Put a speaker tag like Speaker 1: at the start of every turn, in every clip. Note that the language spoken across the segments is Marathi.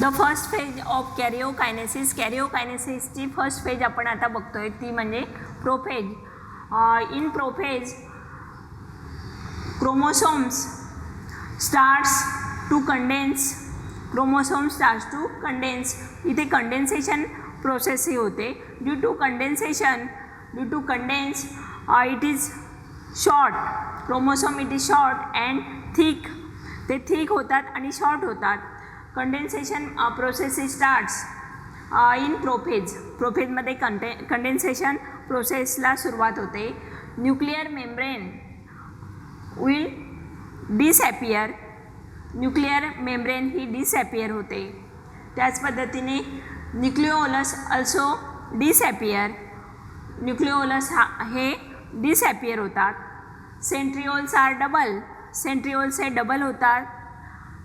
Speaker 1: The first phase of karyokinesis. कॅरिओकायनेसिसची फर्स्ट फेज आपण आता बघतोय ती म्हणजे prophase. In prophase chromosomes starts to condense. Chromosome starts to condense. इथे कंडेन्सेशन प्रोसेस ही होते. Due to condense it is short. Chromosome it is short and thick. ते थिक होतात आणि शॉर्ट होतात. Condensation process starts in prophase. प्रोफेजमध्ये कंडेन्सेशन प्रोसेसला सुरुवात होते. Nuclear membrane will disappear. Nuclear membrane ही डिसॲपियर होते. त्याच पद्धतीने न्यूक्लिओलस अल्सो डिसॲपियर. न्यूक्लिओलस हे डिसॲपियर होतात. Centrioles are double. सेंट्रिओल्स हे डबल होतात.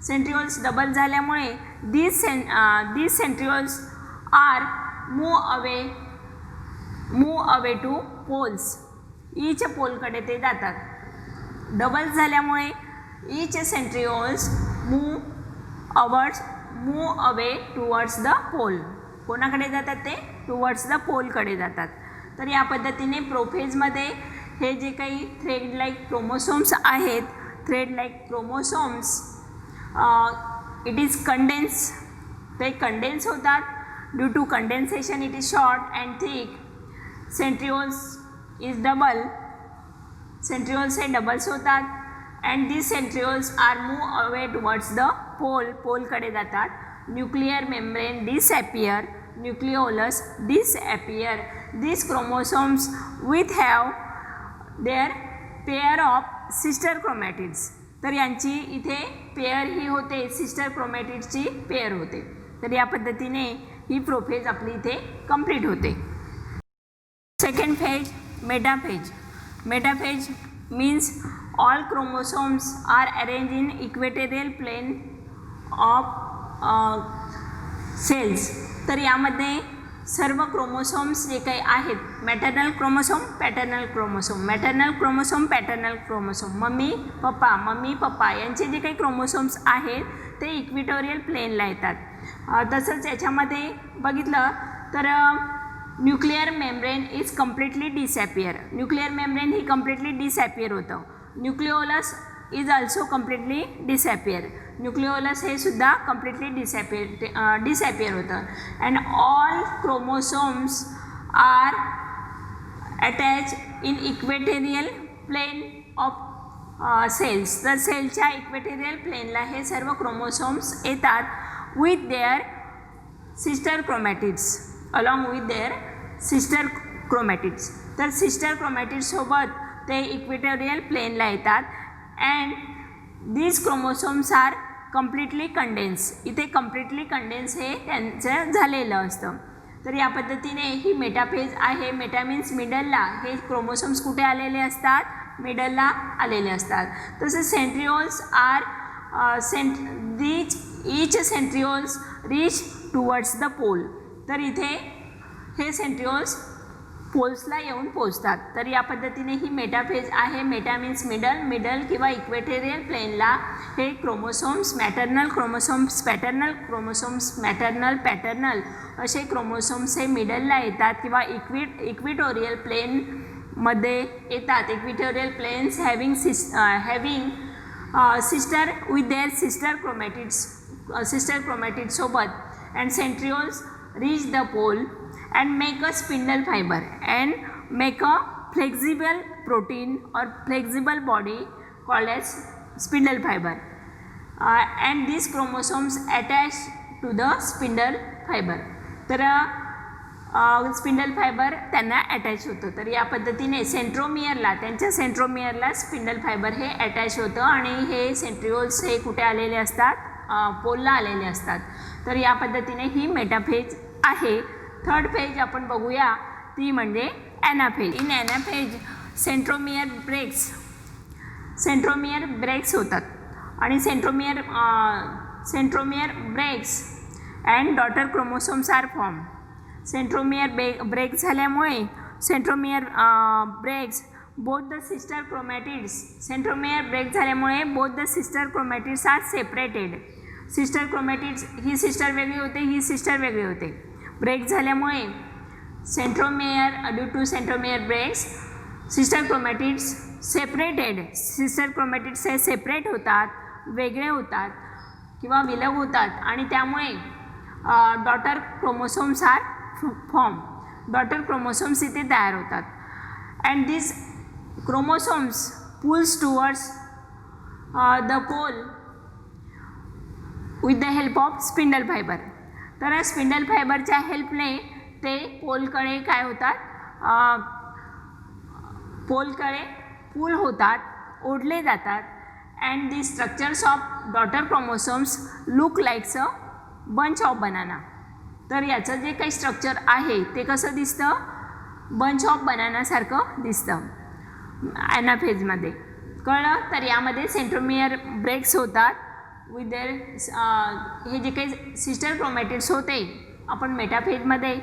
Speaker 1: सेंट्रिओल्स डबल झाल्यामुळे these centrioles are move away to poles. each पोलकडे ते जातात. डबल झाल्यामुळे each centrioles move away towards the pole. कोणाकडे जातात ते? टुवर्ड्स द पोलकडे जातात. तर या पद्धतीने प्रोफेजमध्ये हे जे काही थ्रेड लाईक क्रोमोसोम्स आहेत, thread like chromosomes it is condense. ते कंडेन्स होतात. Due to condensation it is short and thick. Centrioles is double. Centrioles हे डबल्स होतात. And this centrioles are move away towards the pole. पोलकडे जातात. Nuclear membrane disappear. Nucleolus disappear. This chromosomes with have their pair of sister chromatids. तर यांची इथे पेअर ही होते, सिस्टर क्रोमॅटिड्सची पेअर होते. तर या पद्धतीने ही प्रोफेज आपली इथे कंप्लीट होते. Second phase metaphase. Metaphase means all chromosomes are arrange in equatorial plane of cells. तर यामध्ये सर्व क्रोमोसोम्स जे काही आहेत, maternal chromosome, paternal chromosome, maternal chromosome, paternal chromosome, mummy papa यांचे जे काही क्रोमोसोम्स आहेत ते इक्वेटोरियल प्लेनला येतात. तसंच याच्यामध्ये बघितलं तर nuclear membrane is completely disappear. Nuclear membrane ही कम्प्लिटली डिसॲपियर होतं. Nucleolus is also completely disappear. Nucleolus हे सुद्धा कम्प्लिटली डिसॲपियर होतं. And all chromosomes are attach in equatorial plane of cells. तर सेलच्या इक्वेटोरियल प्लेनला हे सर्व क्रोमोसोम्स येतात with their sister chromatids. Along with their sister chromatids. तर सिस्टर क्रोमॅटिड्ससोबत ते इक्वेटोरियल प्लेनला येतात. And these chromosomes are completely condense. इथे कम्प्लिटली कंडेन्स हे त्यांचं झालेलं असतं. तर या पद्धतीने ही मेटाफेज आहे. मेटा मीन्स मिडलला. हे क्रोमोसोम्स कुठे आलेले असतात? मिडलला आलेले असतात. तसेच centrioles are each centrioles reach towards the pole. तर इथे हे सेंट्रिओल्स पोल्सला येऊन पोचतात. तर या पद्धतीने ही मेटाफेज आहे. मेटा मीन्स मिडल किंवा इक्वेटोरियल प्लेनला हे क्रोमोसोम्स, मॅटर्नल क्रोमोसोम्स, पॅटर्नल असे क्रोमोसोम्स हे मिडलला येतात किंवा इक्वेटोरियल प्लेनमध्ये येतात. Equatorial planes having sister with their sister chromatids सोबत. And centrioles reach the pole and make a spindle fiber and make a flexible protein or flexible body called as spindle fiber. And these chromosomes attach to the spindle fiber. तर स्पिंडल फायबर त्यांना अटॅच होतं. तर या पद्धतीने सेंट्रोमियरला, त्यांच्या सेंट्रोमियरला स्पिंडल फायबर हे अटॅच होतं आणि हे सेंट्रिओल्स हे कुठे आलेले असतात? पोलला आलेले असतात. तर या पद्धतीने ही मेटाफेज आहे. थर्ड फेज आपण बघूया ती म्हणजे anaphase. In anaphase centromere breaks होतात आणि centromere breaks and daughter chromosomes are form. Centromere break झाल्यामुळे centromere breaks both the sister chromatids. Centromere break झाल्यामुळे both the sister chromatids are separated. Sister chromatids, ही सिस्टर वेगळी होते, ही सिस्टर वेगळी होते. ब्रेक झाल्यामुळे centromere, due to centromere breaks sister chromatids separated, sister chromatids हे सेपरेट होतात, वेगळे होतात किंवा विलग होतात आणि त्यामुळे daughter chromosomes are form, daughter chromosomes इथे तयार होतात. And this chromosomes pulls towards the pole with the help of spindle fibre. तर स्पिंडल फायबरच्या हेल्पने ते पोलकडे काय होतात, पोलकडे पुल होतात, ओढले जातात. And the structures of daughter chromosomes look likes a bunch of banana. तर याचं जे काही स्ट्रक्चर आहे ते कसं दिसतं, बंच ऑफ बनानासारखं दिसतं ॲनाफेजमध्ये. कळलं. तर यामध्ये सेंट्रोमियर ब्रेक्स होतात विथ देअर, हे जे काही सिस्टर क्रोमॅटिड्स होते आपण मेटाफेजमध्ये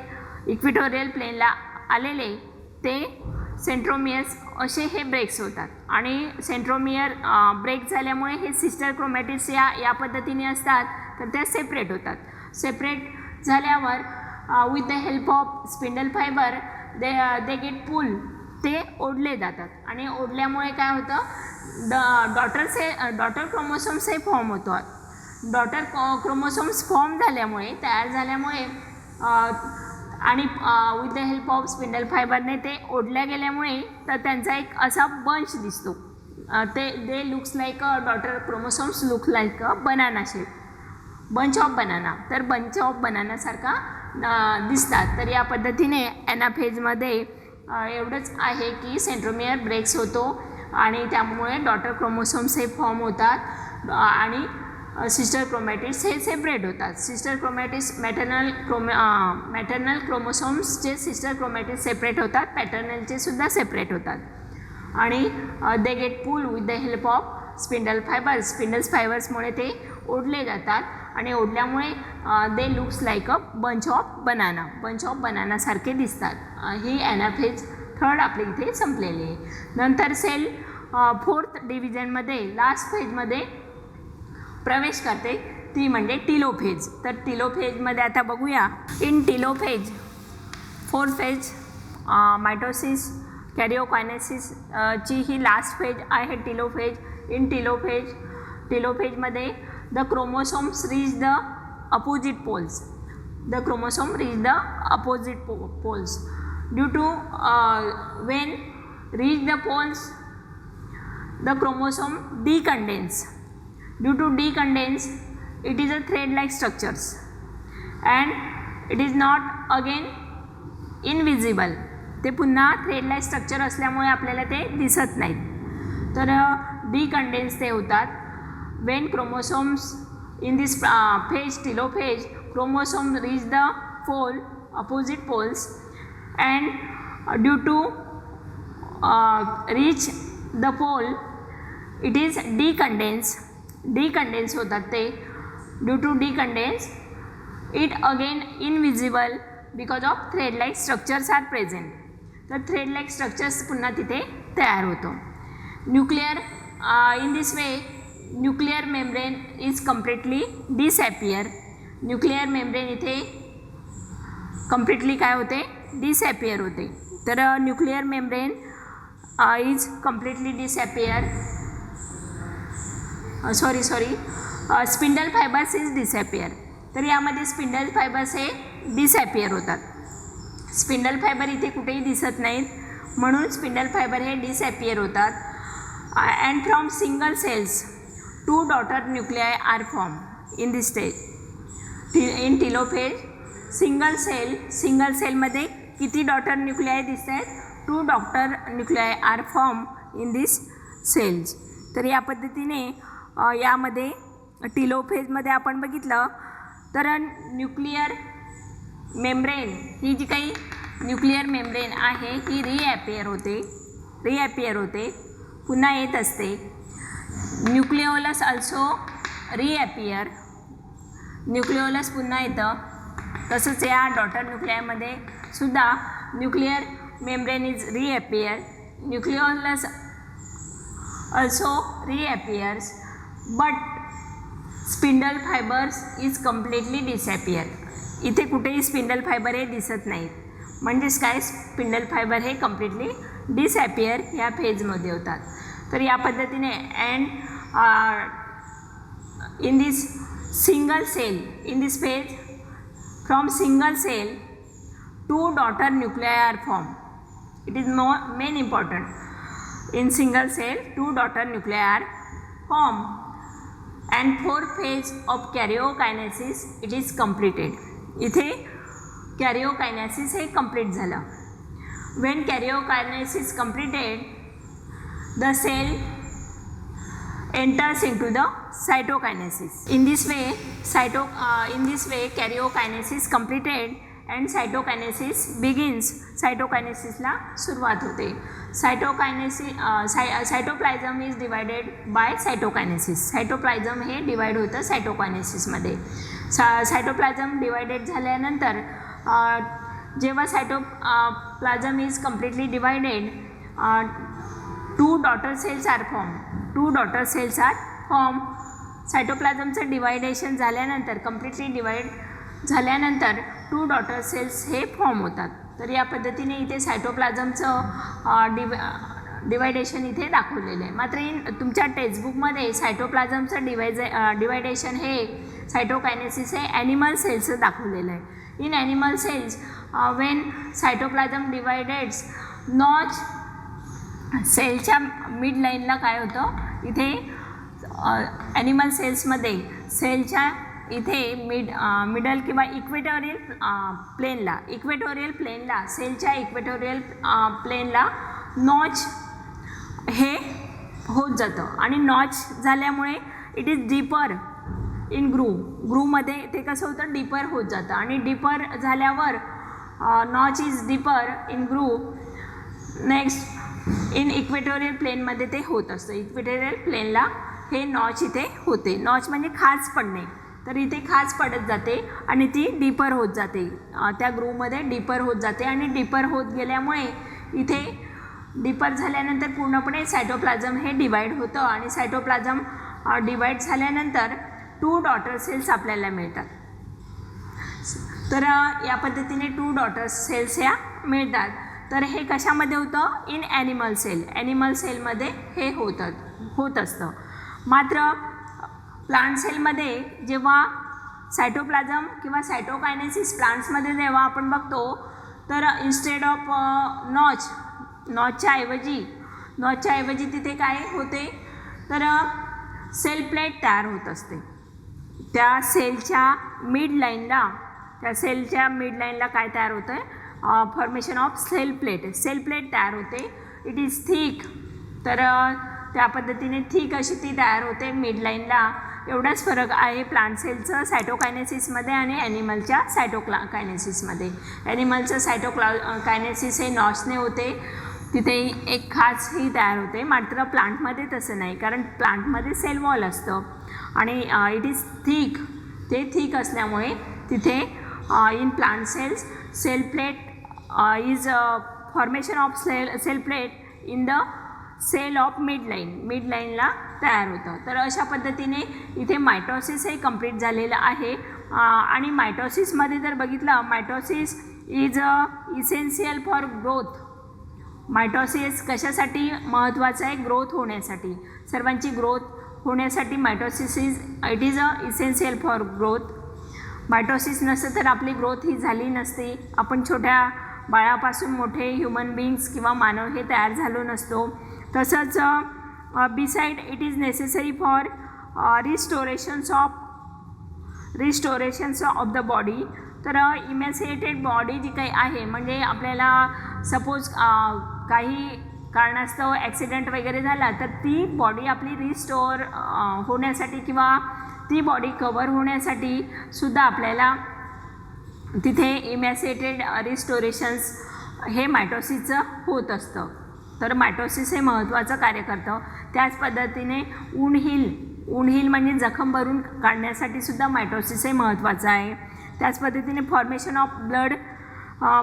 Speaker 1: इक्विटोरियल प्लेनला आलेले ते सेंट्रोमियर्स असे हे ब्रेक्स होतात. आणि सेंट्रोमियर ब्रेक झाल्यामुळे हे सिस्टर क्रोमॅटिड्स या पद्धतीने असतात तर त्या सेपरेट होतात. सेपरेट झाल्यावर with the help of spindle fibre they get pull, ते ओढले जातात आणि ओढल्यामुळे काय होतं, डॉटर क्रोमोसोम्स हे फॉर्म होतात. डॉटर क्रोमोसोम्स फॉर्म झाल्यामुळे, तयार झाल्यामुळे आणि with the help of spindle फायबरने ते ओढल्या गेल्यामुळे तर त्यांचा एक असा बंच दिसतो. They looks like a, daughter chromosomes look like a banana shape, bunch of banana. तर बंच ऑफ बनानासारखा दिसतात. तर या पद्धतीने ॲनाफेजमध्ये एवढंच आहे की सेंट्रोमियर ब्रेक्स होतो आणि त्यामुळे डॉटर क्रोमोसोम्स हे फॉर्म होतात आणि सिस्टर क्रोमॅटिड्स हे सेपरेट होतात. सिस्टर क्रोमॅटिड्स मॅटर्नल क्रोमोसोम्सचे सिस्टर क्रोमॅटिड्स सेपरेट होतात, पॅटर्नलचे सुद्धा सेपरेट होतात आणि they get pull with the help of spindle fibres. Spindle फायबर्समुळे ते ओढले जातात आणि ओढल्यामुळे they looks like a bunch of banana, bunch of बनानासारखे दिसतात. ही ॲनाफेज थर्ड आपल्या इथे संपलेली आहे. नंतर सेल फोर्थ डिव्हिजनमध्ये लास्ट फेजमध्ये प्रवेश करते, ती म्हणजे टिलोफेज. तर टिलोफेजमध्ये आता बघूया. In telophase, fourth phase mitosis karyokinesis ची ही लास्ट फेज आहे टिलोफेज. इन टिलोफेजमध्ये the chromosomes reach the opposite poles, the chromosome reach the opposite poles due to when reach the poles the chromosome decondense. Due to decondense it is a thread like structures and it is not again invisible. ते पुन्हा थ्रेड लाईक स्ट्रक्चर असल्यामुळे आपल्याला ते दिसत नाहीत. तर डिकंडेन्स ते होतात when chromosomes in this phase, telophase, chromosome reach the pole, opposite poles, and due to reach the pole it is decondense होतात ते. due to decondense it again invisible because of thread like structures are present. तर थ्रेड लाईक स्ट्रक्चर्स पुन्हा तिथे तयार होतो. Nuclear in this way nuclear membrane is completely disappear. Nuclear membrane इथे कम्प्लिटली काय होते, डिसॲपियर होते. तर nuclear membrane is completely disappear, sorry spindle fibres is disappear. तर यामध्ये स्पिंडल फायबर्स हे डिसॲपियर होतात. स्पिंडल फायबर इथे कुठेही दिसत नाहीत म्हणून स्पिंडल फायबर हे डिसॲपियर होतात. And from single cells 2 daughter nuclei are form in this stage. In telophase single सेलमध्ये किती डॉटर न्यूक्लिआय दिसत आहेत, 2 daughter nuclei are form in this cells. तर या पद्धतीने यामध्ये टिलोफेजमध्ये आपण बघितलं तर न्यूक्लियर मेम्ब्रेन, ही जी काही न्यूक्लियर मेम्ब्रेन आहे ही रिॲपियर होते, पुन्हा येत असते. न्यूक्लिओलस अल्सो रिॲपियर, न्यूक्लिओलस पुन्हा येतं. तसंच या डॉटर न्यूक्लिआयमध्ये सुद्धा nuclear membrane is reappear, nucleolus also reappears, but spindle fibres is completely disappear. इथे कुठेही स्पिंडल फायबर हे दिसत नाहीत. म्हणजेच काय, स्पिंडल फायबर हे कम्प्लिटली डिसॅपियर ह्या फेजमध्ये होतात. तर या पद्धतीने and in this single cell, in this phase from single cell 2 daughter nuclei are formed. It is main important. In single cell 2 daughter nuclei are formed and 4th phase of karyokinesis it is completed. इथे karyokinesis हे complete झालं. When karyokinesis completed, the cell enters into the cytokinesis. In this way karyokinesis completed and cytokinesis begins. सायटोकायनेसिसला सुरुवात होते. Cytoplasm is divided by cytokinesis. Cytoplasm हे डिवाइड होतं सायटोकायनेसिसमध्ये. सायटोप्लाझम डिवायडेड झाल्यानंतर जेव्हा cytoplasm is completely divided 2 daughter cells are formed. 2 daughter cells are formed. सायटोप्लाझमचं डिवायडेशन झाल्यानंतर, कम्प्लिटली डिवाइड झाल्यानंतर 2 daughter cells हे फॉर्म होतात. तर या पद्धतीने इथे सायटोप्लाझमचं डिवायडेशन इथे दाखवलेलं आहे. मात्र तुमच्या टेक्स्टबुकमध्ये सायटोप्लाझमचं डिवायडेशन हे सायटोकायनेसिस हे ॲनिमल सेल्सचं दाखवलेलं आहे. In animal cells when cytoplasm divides notch सेलच्या मिड लाईनला काय होतं, इथे ॲनिमल सेल्समध्ये सेलच्या इथे मिडल किंवा इक्वेटोरियल प्लेनला सेलच्या इक्वेटोरियल प्लेनला नॉच हे होत जातं आणि नॉच झाल्यामुळे इट इज डीपर इन ग्रूमध्ये ते कसं होतं, डीपर होत जातं आणि डीपर झाल्यावर notch is deeper in next in equatorial प्लेनमध्ये ते होत असतं. इक्वेटोरियल प्लेनला हे नॉच इथे होते. नॉच म्हणजे खाच पडणे. तर इथे खाच पडत जाते आणि ती डीपर होत जाते, त्या ग्रूमध्ये डीपर होत जाते आणि डीपर होत गेल्यामुळे इथे डीपर झाल्यानंतर पूर्णपणे सायटोप्लाझम हे डिवाईड होतं आणि सायटोप्लाझम डिवाईड झाल्यानंतर 2 daughter cells आपल्याला मिळतात. तर या पद्धतीने 2 daughter cells ह्या मिळतात. तर हे कशामध्ये होतं, इन ॲनिमल सेलमध्ये हे होत असतं. मात्र प्लांट सेलमध्ये जेव्हा सायटोप्लाझम किंवा सायटोकायनेसिस प्लांट्समध्ये जेव्हा आपण बघतो, तर इन्स्टेड ऑफ नॉचच्या ऐवजी तिथे काय होते, तर सेल प्लेट तयार होत असते. त्या सेलच्या मिड लाईनला काय तयार होतं आहे, फॉर्मेशन ऑफ सेल प्लेट तयार होते. It is thick. तर त्या पद्धतीने थिक अशी ती तयार होते मिड लाईनला. एवढाच फरक आहे प्लांट सेलचं सायटोकायनेसिसमध्ये आणि ॲनिमलच्या सायटोकायनेसिसमध्ये. ॲनिमलचं कायनेसिस हे नॉचने होते, तिथे एक खाच ही तयार होते. मात्र प्लांटमध्ये तसं नाही, कारण प्लांटमध्ये सेल वॉल असतं आणि इट इज थिक. ते थिक असल्यामुळे तिथे in plant cells cell plate is formation of cell plate in the cell of mid लाईनला तयार होतं. तर अशा पद्धतीने इथे मायटोसिस हे कंप्लीट झालेलं आहे. आणि मायटोसिसमध्ये जर बघितलं, mitosis is essential for growth. Mitosis कशासाठी महत्त्वाचं आहे, ग्रोथ होण्यासाठी. सर्वांची ग्रोथ होण्यासाठी mitosis it is essential for growth. Mitosis नसतं तर आपली ग्रोथ ही झाली नसती. आपण छोट्या बाळापासून मोठे ह्युमन बीइंग्स किंवा मानव हे तयार झालो नसतो. तसंच beside it is necessary for restorations of the body. तर इमॅसिएटेड बॉडी जी काही आहे, म्हणजे आपल्याला सपोज काही कारणास्तव ॲक्सिडेंट वगैरे झाला तर ती बॉडी आपली रिस्टोअर होण्यासाठी किंवा ती बॉडी कवर होण्यासाठी सुद्धा आपल्याला तिथे इमॅसिएटेड रिस्टोरेशन्स हे मायटोसिसचं होत असतं. तर मायटोसिस हे महत्त्वाचं कार्य करतं. त्याच पद्धतीने उणहील म्हणजे जखम भरून काढण्यासाठी सुद्धा मायटोसिस हे महत्त्वाचं आहे. त्याच पद्धतीने formation of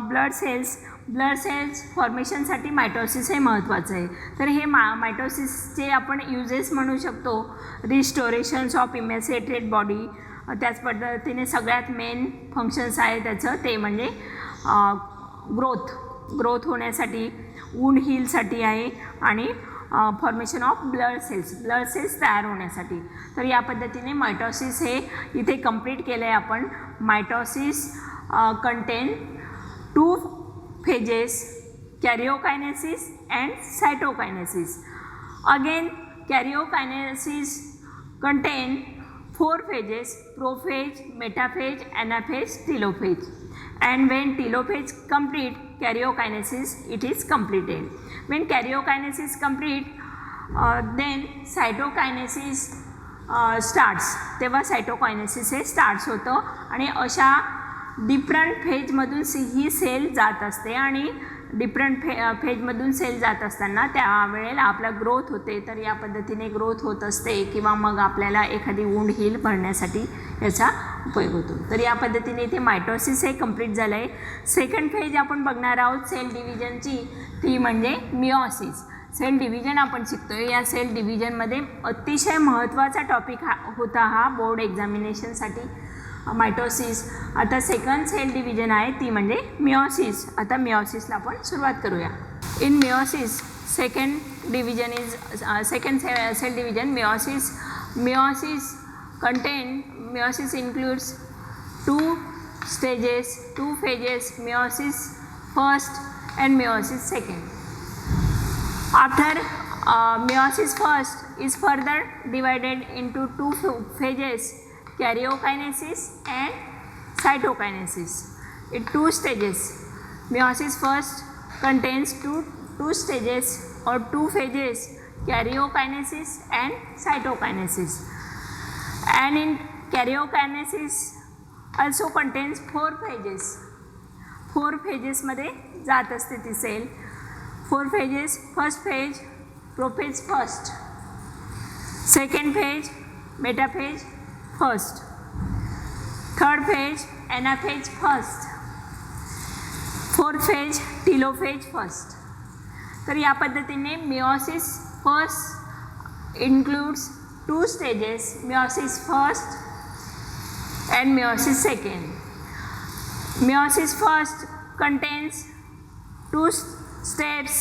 Speaker 1: blood cells blood cells फॉर्मेशनसाठी मायटोसिस हे महत्त्वाचं आहे. तर हे मायटोसिसचे आपण युजेस म्हणू शकतो. रिस्टोरेशन्स ऑफ इमॅसिएटेड बॉडी, त्याच पद्धतीने सगळ्यात मेन फंक्शन्स आहे त्याचं ते म्हणजे ग्रोथ होण्यासाठी, वुंड हीलसाठी आहे आणि फॉर्मेशन ऑफ ब्लड सेल्स तयार होण्यासाठी. तर या पद्धतीने मायटोसिस हे इथे कंप्लीट केलं आहे आपण. Mitosis content 2 phases, karyokinesis and cytokinesis. Again, karyokinesis contain 4 phases: prophase, metaphase, anaphase, telophase. And when telophase complete, karyokinesis it is completed. When karyokinesis complete, then cytokinesis starts. तेव्हा cytokinesis हे starts होतं आणि अशा डिफरंट फेजमधून ही सेल जात असते आणि डिफरंट फेजमधून सेल जात असताना त्यावेळेला आपला ग्रोथ होते. तर या पद्धतीने ग्रोथ होत असते किंवा मग आपल्याला एखादी वुंड हील भरण्यासाठी याचा उपयोग होतो. तर या पद्धतीने इथे मायटोसिस हे कंप्लीट झालं आहे. सेकंड फेज आपण बघणार आहोत सेल डिव्हिजनची, ती म्हणजे मिओसिस. सेल डिव्हिजन आपण शिकतो आहे. या सेल डिव्हिजनमध्ये अतिशय महत्त्वाचा टॉपिक होता हा बोर्ड एक्झामिनेशनसाठी, मायटोसिस. आता सेकंड सेल डिव्हिजन आहे ती म्हणजे मिओसिस. आता मिओसिसला आपण सुरुवात करूया. In meiosis second cell division meiosis includes 2 stages, 2 phases: meiosis first and meiosis second. After meiosis first is further divided into 2 phases: karyokinesis and cytokinesis. In 2 stages, meiosis first contains two stages or 2 phases: karyokinesis and cytokinesis. And in karyokinesis also contains 4 phases. 4 phases मध्ये जात असते ती sale. 4 phases: first phase prophase first, second phase metaphase first, third phase anaphase first, fourth phase telophase first. तर या पद्धतीने meiosis first includes 2 stages: meiosis first and meiosis second. Meiosis first contains 2 steps: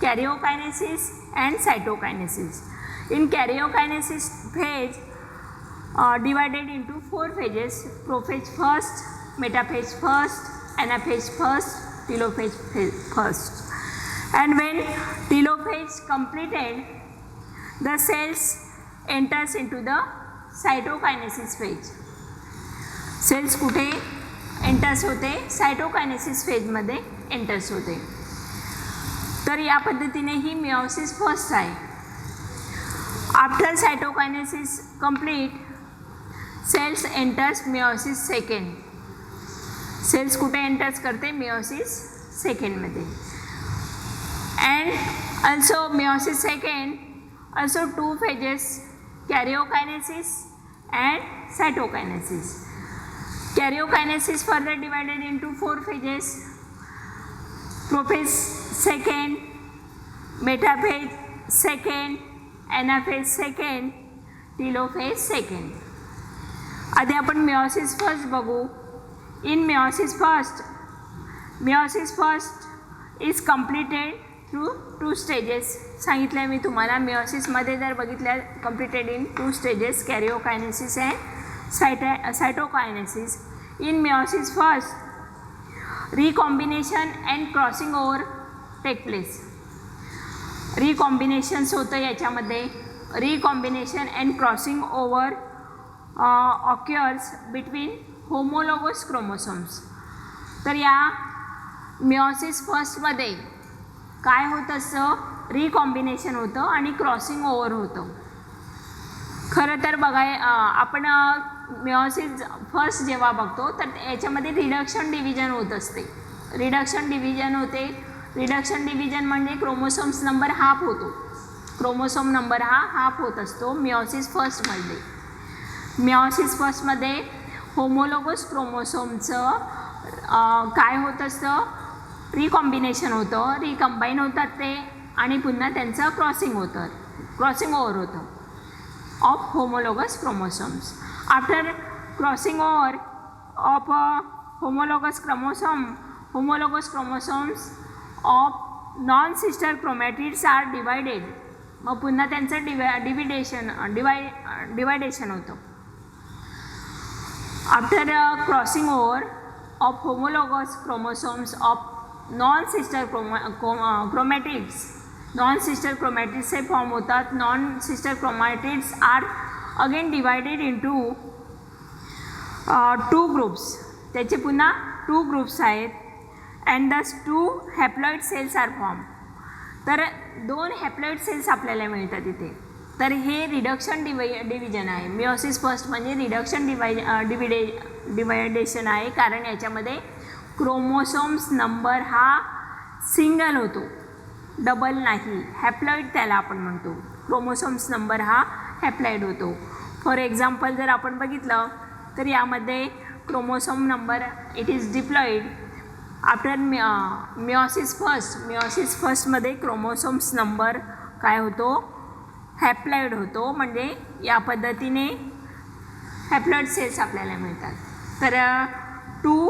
Speaker 1: karyokinesis and cytokinesis. In karyokinesis phase divided into 4 phases: prophase first, metaphase first, anaphase first, telophase first. And when telophase completed, the cells enters into the cytokinesis phase. Cells कुठे एंटर्स होते? सायटोकायनेसिस फेजमध्ये एंटर्स होते. तर या पद्धतीने ही मिओसिस फर्स्ट आहे. After cytokinesis complete, cells enters meiosis second. Cells कुठे एंटर्स करते? मिओसिस सेकंडमध्ये. And also meiosis second also 2 phases: karyokinesis and cytokinesis. Karyokinesis further divided into 4 phases: prophase second, metaphase second, anaphase second, telophase second. आधी आपण मिओसिस फर्स्ट बघू. In meiosis first is completed through 2 stages. सांगितलं मी तुम्हाला मिओसिसमध्ये जर बघितलं completed in 2 stages: karyokinesis and cytokinesis. In meiosis first recombination and crossing over take place. Recombinations होतं याच्यामध्ये. Recombination and crossing over occurs between homologous chromosomes. तर या मिओसिस फर्स्टमध्ये काय होतं असं? रिकॉम्बिनेशन होतं आणि क्रॉसिंग ओव्हर होतं. खरं तर आपण मिओसिस फर्स्ट जेव्हा बघतो तर याच्यामध्ये रिडक्शन डिव्हिजन होत असते. रिडक्शन डिव्हिजन म्हणजे क्रोमोसोम्स नंबर हाफ होतो. क्रोमोसोम नंबर हा हाफ होत असतो मिओसिस फर्स्टमध्ये. मिओसिस फर्स्टमध्ये होमोलोगस क्रोमोसोमचं काय होत असतं? रिकॉम्बिनेशन होतं, रिकंबाईन होतात ते आणि पुन्हा त्यांचं क्रॉसिंग ओव्हर होतं of homologous chromosomes. After crossing over of homologous chromosomes of non-sister chromatids are divided. मग पुन्हा त्यांचं डिवायडेशन होतं. After crossing over of homologous chromosomes of non-sister chromatids say form होतात. non-sister chromatids are again divided into 2 groups. त्याचे पुन्हा 2 ग्रुप्स आहेत. अँड दस 2 हॅप्लॉइड सेल्स आर फॉर्म. तर 2 हॅप्लॉइड सेल्स आपल्याला मिळतात इथे. तर हे रिडक्शन डिव्हिजन आहे. मिओसिस फर्स्ट म्हणजे रिडक्शन डिवायडेशन आहे, कारण याच्यामध्ये क्रोमोसोम्स नंबर हा सिंगल होतो, डबल नाही. हॅप्लॉइड त्याला आपण म्हणतो. क्रोमोसोम्स नंबर हा हॅप्लॉइड होतो. फॉर एक्झाम्पल जर आपण बघितलं तर यामध्ये chromosome number it is diploid after meiosis फर्स्टमध्ये क्रोमोसोम्स नंबर काय होतो, हॅप्लॉइड होतो. म्हणजे या पद्धतीने हॅप्लॉइड सेल्स आपल्याला मिळतात. तर 2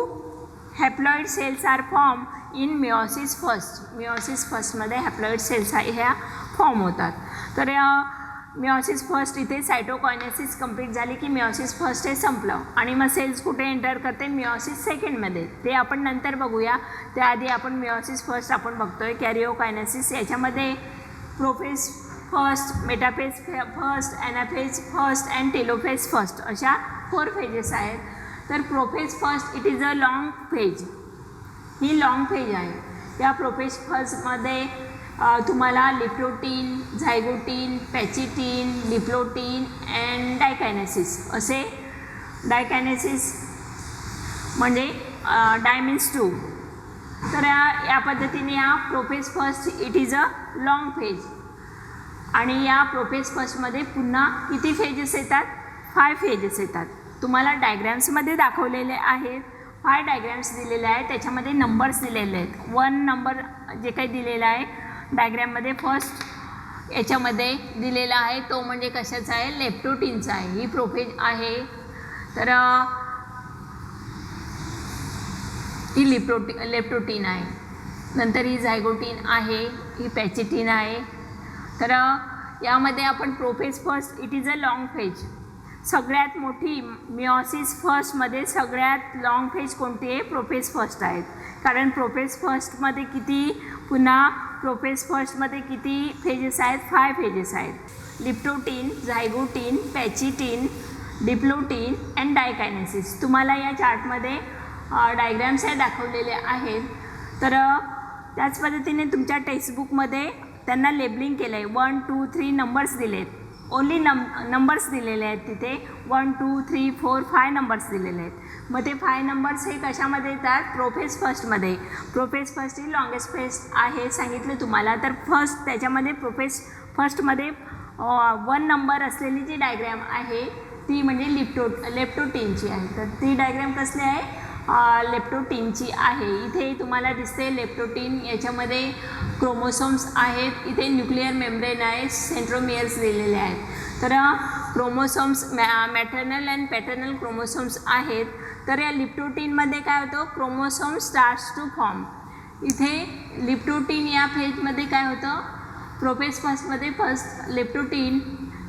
Speaker 1: haploid cells are form in meiosis फर्स्टमध्ये हॅप्लॉइड सेल्स ह्या फॉर्म होतात. तर मिओसिस फर्स्ट इथे सायटोकायनेसिस कंप्लीट झाली की मिओसिस फर्स्ट हे संपलं आणि मग सेल्स कुठे एंटर करते, मिओसिस सेकंडमध्ये. ते आपण नंतर बघूया. त्याआधी आपण मिओसिस फर्स्ट आपण बघतोय. कॅरिओकायनेसिस याच्यामध्ये prophase first, metaphase first, anaphase first and telophase first अशा 4 फेजेस आहेत. तर prophase first it is a long phase. ही लॉंग फेज आहे. या प्रोफेज फर्स्टमध्ये तुम्हाला leptotene, zygotene, pachytene, diplotene and diakinesis असे. डायकायनेसिस म्हणजे डायमिन्स 2. तर या पद्धतीने या prophase first it is a long phase. आणि या प्रोफेज फर्स्टमध्ये पुन्हा किती फेजेस येतात, 5 फेजेस येतात. तुम्हाला डायग्रॅम्समध्ये दाखवलेले आहेत. 5 डायग्रॅम्स दिलेले आहेत, त्याच्यामध्ये नंबर्स दिलेले आहेत. 1 नंबर जे काही दिलेला आहे डायग्रॅममध्ये फर्स्ट याच्यामध्ये दिलेला आहे तो म्हणजे कशाचा आहे, लेप्टोटीनचा आहे. ही प्रोफेज आहे. तर ही लेप्टोटीन आहे. नंतर ही झायगोटीन आहे, ही पॅचिटीन आहे. तर यामध्ये आपण prophase first it is a long phase. सगळ्यात मोठी मिओसिस फर्स्टमध्ये सगळ्यात लॉंग फेज कोणती आहे, प्रोफेज फर्स्ट आहेत. कारण प्रोफेज फर्स्टमध्ये किती फेजेस आहेत, 5 फेजेस आहेत. Leptotene, zygotene, pachytene, diplotene and diakinesis. तुम्हाला या चार्टमध्ये डायग्रॅम्स हे दाखवलेले आहेत. तर त्याच पद्धतीने तुमच्या टेक्स्टबुकमध्ये त्यांना लेबलिंग केलं आहे. 1, 2, 3 नंबर्स दिलेत. ओन्ली नंबर्स दिलेले आहेत तिथे. 1, 2, 3, 4, 5 नंबर्स दिलेले आहेत. मग ते 5 नंबर्स हे कशामध्ये येतात, प्रोफेज फर्स्टमध्ये. प्रोफेज फर्स्ट ही लॉंगेस्ट फेज आहे सांगितलं तुम्हाला. तर फर्स्ट त्याच्यामध्ये प्रोफेज फर्स्टमध्ये 1 नंबर असलेली जी डायग्रॅम आहे ती म्हणजे लेप्टोटीनची आहे. तर ती डायग्रॅम कसली आहे, लेप्टोटीनची आहे. इथे तुम्हाला दिसते लेप्टोटीन. याच्यामध्ये क्रोमोसोम्स आहेत. इथे न्यूक्लिअर मेम्ब्रेन आहे, सेंट्रोमियर्स दिलेले आहेत. तर chromosomes maternal and paternal chromosomes आहेत. तर या लिप्टोटीनमध्ये काय होतं, क्रोमोसोम स्टार्ट्स टू फॉर्म. इथे लिप्टोटीन या फेजमध्ये काय होतं, प्रोफेज फर्स्टमध्ये फर्स्ट लेप्टोटीन,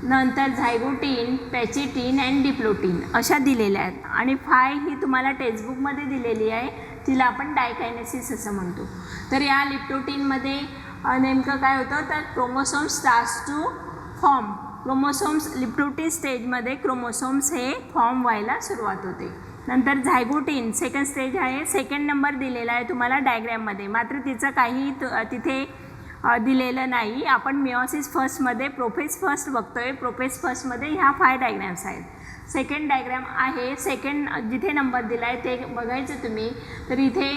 Speaker 1: नंतर झायगोटीन, पॅचिटीन अँड डिप्लोटीन अशा दिलेल्या आहेत. आणि 5 ही तुम्हाला टेक्स्टबुकमध्ये दिलेली आहे, तिला आपण डायकायनेसिस असं म्हणतो. तर या लिप्टोटीनमध्ये नेमकं काय होतं, तर chromosome starts to form. Leptotene स्टेजमध्ये क्रोमोसोम्स हे फॉर्म व्हायला सुरुवात होते. नंतर झायगोटीन सेकंड स्टेज आहे. सेकंड नंबर दिलेला आहे तुम्हाला डायग्रॅममध्ये, मात्र तिचं काही तिथे दिलेलं नाही. आपण मिओसिस फर्स्टमध्ये प्रोफेज फर्स्ट बघतोय. प्रोफेज फर्स्टमध्ये ह्या 5 डायग्रॅम्स आहेत. सेकंड डायग्रॅम आहे, सेकंड जिथे नंबर दिला आहे ते बघायचं तुम्ही. तर इथे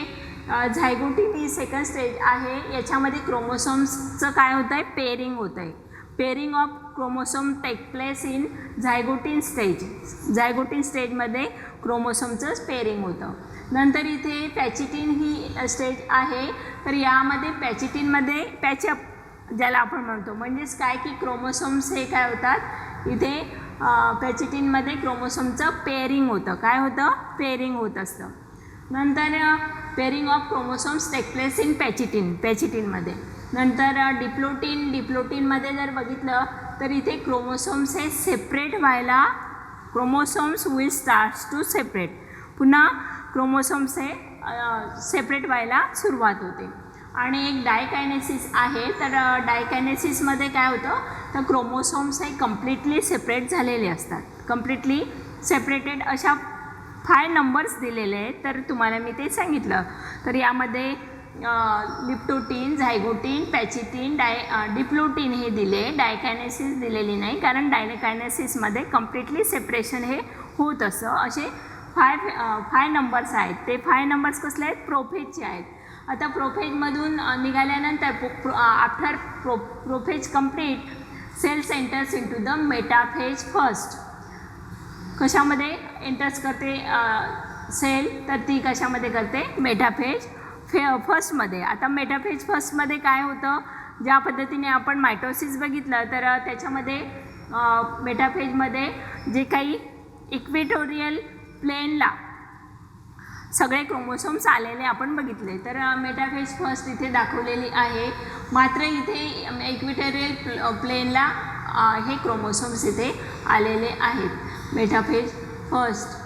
Speaker 1: झायगोटीन ही सेकंड स्टेज आहे. याच्यामध्ये क्रोमोसोम्सचं काय होतं आहे, पेअरिंग होतं आहे. Pairing of chromosome take place in zygotene stage. Zygotene स्टेजमध्ये क्रोमोसोमचं पेअरिंग होतं. नंतर इथे पॅचिटिन ही स्टेज आहे. तर यामध्ये पॅचिटिनमध्ये पॅचअप ज्याला आपण म्हणतो, म्हणजेच काय की क्रोमोसोम्स हे काय होतात इथे पॅचिटिनमध्ये क्रोमोसोमचं पेअरिंग होतं. काय होतं? पेअरिंग होत असतं. नंतर pairing of chromosomes take place in पॅचिटिनमध्ये. नंतर डिप्लोटिनमध्ये जर बघितलं तर इथे क्रोमोसोम्स हे सेपरेट व्हायला, chromosomes will starts to separate. पुन्हा क्रोमोसोम्स हे सेपरेट व्हायला सुरुवात होते. आणि एक डायकायनेसिस आहे. तर डायकायनेसिसमध्ये काय होतं, तर क्रोमोसोम्स हे कम्प्लिटली सेपरेट झालेले असतात. कम्प्लिटली सेपरेटेड अशा 5 नंबर्स दिलेले आहेत. तर तुम्हाला मी ते सांगितलं. तर यामध्ये लिप्टोटीन, झायगोटीन, पॅचिटिन, डिप्लोटीन हे दिले. डायकायनेसिस दिलेली नाही, कारण डायकायनेसिसमध्ये कम्प्लिटली सेपरेशन हे होत असं. असे 5 नंबर्स आहेत. ते 5 नंबर्स कसले आहेत? प्रोफेजचे आहेत. आता प्रोफेजमधून निघाल्यानंतर after prophase complete cells enters into the metaphase first. कशामध्ये एंटर्स करते सेल? तर ती कशामध्ये करते? मेटाफेज फर्स्टमध्ये. आता मेटाफेज फर्स्टमध्ये काय होतं, ज्या पद्धतीने आपण मायटोसिस बघितलं तर त्याच्यामध्ये मेटाफेजमध्ये जे काही इक्वेटोरियल प्लेनला सगळे क्रोमोसोम्स आलेले आपण बघितले. तर मेटाफेज फर्स्ट इथे दाखवलेली आहे. मात्र इथे इक्वेटोरियल प्लेनला हे क्रोमोसोम्स इथे आलेले आहेत. मेटाफेज फर्स्ट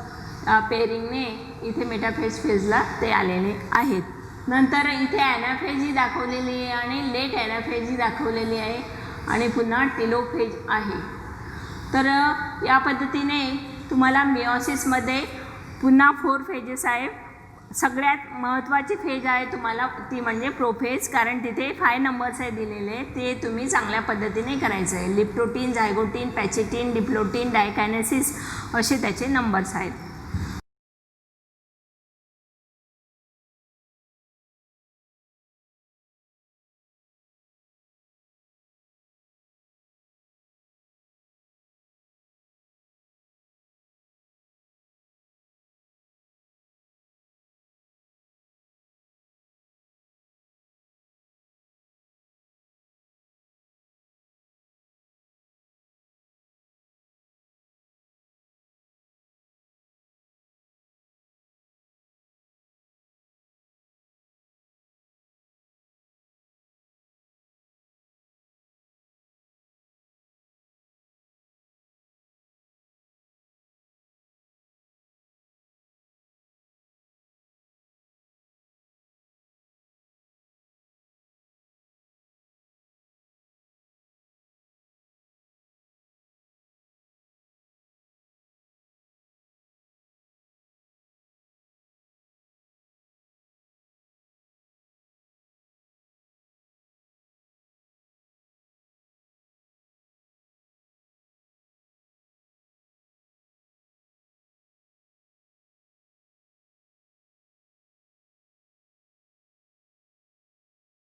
Speaker 1: पेअरिंगने इथे मेटाफेज फेजला ते आलेले आहेत. नंतर इथे ॲनाफेज ही दाखवलेली आहे आणि लेट ॲनाफेज ही दाखवलेली आहे आणि पुन्हा टेलोफेज आहे. तर या पद्धतीने तुम्हाला मिओसिसमध्ये पुन्हा 4 फेजेस आहे. सगळ्यात महत्त्वाची फेज आहे तुम्हाला ती म्हणजे प्रोफेज, कारण तिथे 5 नंबर्स आहे दिलेले. ते तुम्ही चांगल्या पद्धतीने करायचं आहे. लिप्टोटीन, झायगोटीन, पॅचिटिन, डिप्लोटीन, डायकायनेसिस असे त्याचे नंबर्स आहेत.